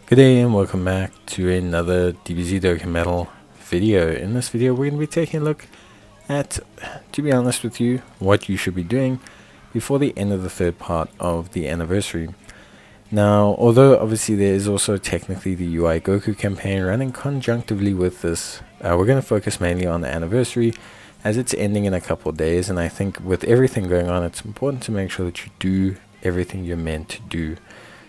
Good day and welcome back to another DBZ Dokkan Metal video. In this video we're going to be taking a look at, to be honest with you, what you should be doing before the end of the third part of the anniversary. Now, although obviously there is also technically the UI Goku campaign running conjunctively with this, we're going to focus mainly on the anniversary as it's ending in a couple of days, and I think with everything going on it's important to make sure that you do everything you're meant to do.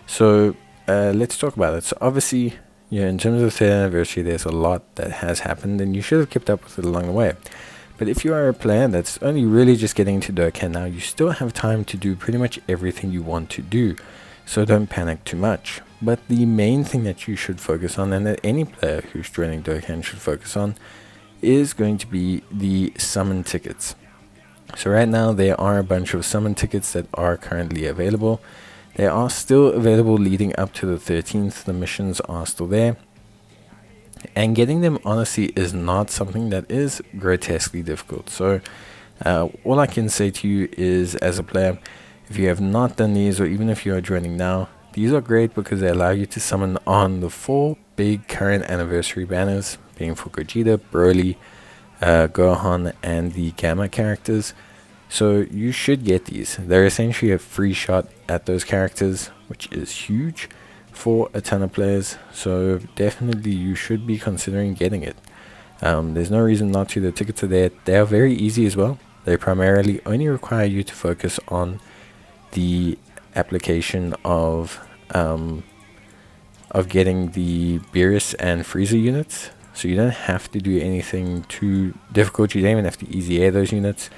So let's talk about it. So obviously, in terms of the third anniversary, there's a lot that has happened and you should have kept up with it along the way. But if you are a player that's only really just getting into Dokkan now, you still have time to do pretty much everything you want to do. So don't panic too much. But the main thing that you should focus on, and that any player who's joining Dokkan should focus on, is going to be the summon tickets. So right now there are a bunch of summon tickets that are currently available. They are still available leading up to the 13th. The missions are still there. And getting them, honestly, is not something that is grotesquely difficult. So all I can say to you is, as a player, if you have not done these, or even if you are joining now, these are great because they allow you to summon on the 4 big current anniversary banners, being for Gogeta, Broly, Gohan, and the Gamma characters. So you should get these. They're essentially a free shot at those characters, which is huge for a ton of players. So definitely you should be considering getting it. There's no reason not to. The tickets are there. They are very easy as well. They primarily only require you to focus on the application of getting the Beerus and Frieza units. So you don't have to do anything too difficult. You don't even have to easy air those units.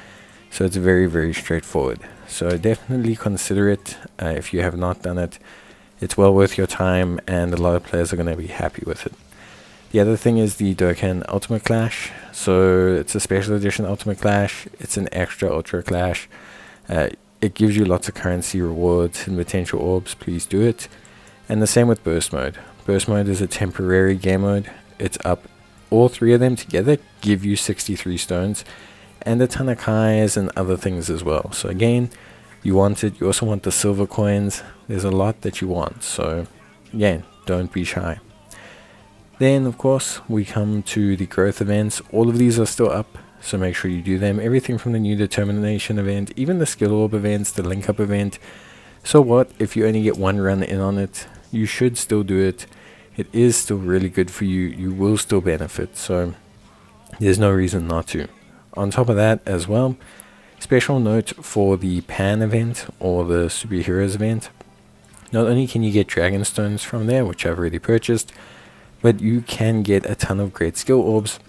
So it's very, very straightforward. So definitely consider it if you have not done it. It's well worth your time, and a lot of players are going to be happy with it. The other thing is the Dokkan Ultimate Clash. So it's a special edition Ultimate Clash. It's an extra Ultra Clash. It gives you lots of currency rewards and potential orbs. Please do it. And the same with Burst Mode. Burst Mode is a temporary game mode. It's up. All 3 of them together give you 63 stones. And a ton of Kais and other things as well. So again, you want it. You also want the silver coins. There's a lot that you want. So again, don't be shy. Then of course we come to the growth events. All of these are still up, so make sure you do them. Everything from the new determination event, even the skill orb events, the link up event. So what if you only get 1 run in on it? You should still do it. It is still really good for you. You will still benefit. So there's no reason not to. On top of that as well, special note for the Pan event or the Superheroes event, not only can you get Dragon Stones from there, which I've already purchased, but you can get a ton of great skill orbs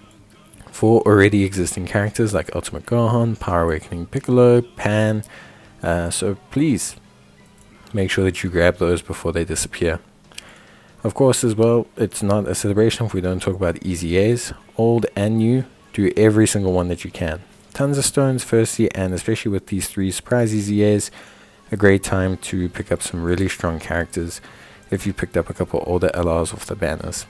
for already existing characters like Ultimate Gohan, Power Awakening Piccolo, Pan, so please make sure that you grab those before they disappear. Of course as well, it's not a celebration if we don't talk about easy A's, old and new. Do every single one that you can. Tons of stones firstly, and especially with these 3 surprise EZAs, a great time to pick up some really strong characters if you picked up a couple older LRs off the banners.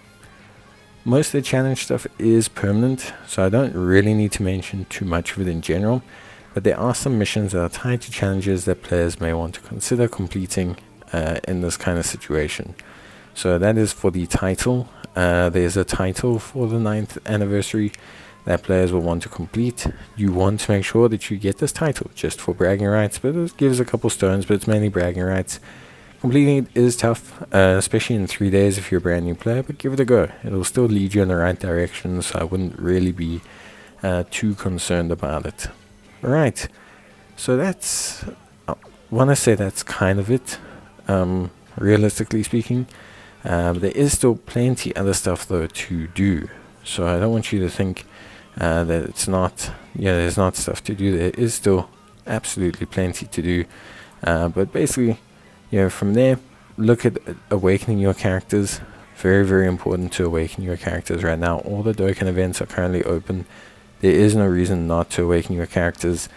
Most of the challenge stuff is permanent, so I don't really need to mention too much of it in general, but there are some missions that are tied to challenges that players may want to consider completing in this kind of situation. So that is for the title. There's a title for the 9th anniversary that players will want to complete. You want to make sure that you get this title just for bragging rights, but it gives a couple stones, but it's mainly bragging rights. Completing it is tough, especially in 3 days if you're a brand new player, but give it a go. It'll still lead you in the right direction, so I wouldn't really be too concerned about it. Alright, so that's, I want to say that's kind of it, realistically speaking. There is still plenty other stuff though to do, so I don't want you to think that it's not, there's not stuff to do. There is still absolutely plenty to do, but basically, from there, look at awakening your characters. Very, very important to awaken your characters right now. All the Dokkan events are currently open. There is no reason not to awaken your characters.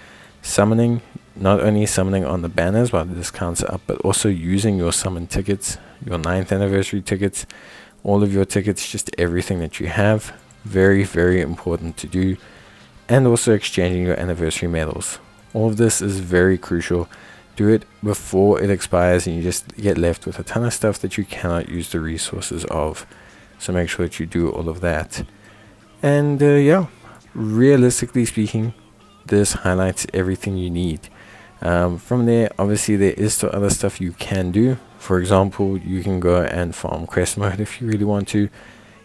Summoning, not only summoning on the banners while the discounts are up, but also using your summon tickets, your 9th anniversary tickets, all of your tickets, just everything that you have. Very, very important to do. And also exchanging your anniversary medals. All of this is very crucial do it before it expires, and you just get left with a ton of stuff that you cannot use the resources of. So make sure that you do all of that. And yeah, realistically speaking, this highlights everything you need. From there, obviously there is still other stuff you can do. For example, you can go and farm quest mode if you really want to,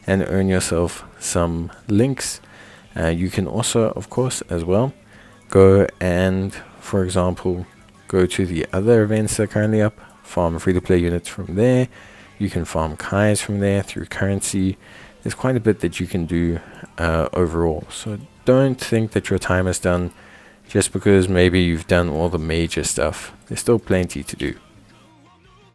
and earn yourself some links. You can also, of course, as well, go and, for example, go to the other events that are currently up, farm free-to-play units from there. You can farm Kais from there through currency. There's quite a bit that you can do overall. So don't think that your time is done just because maybe you've done all the major stuff. There's still plenty to do.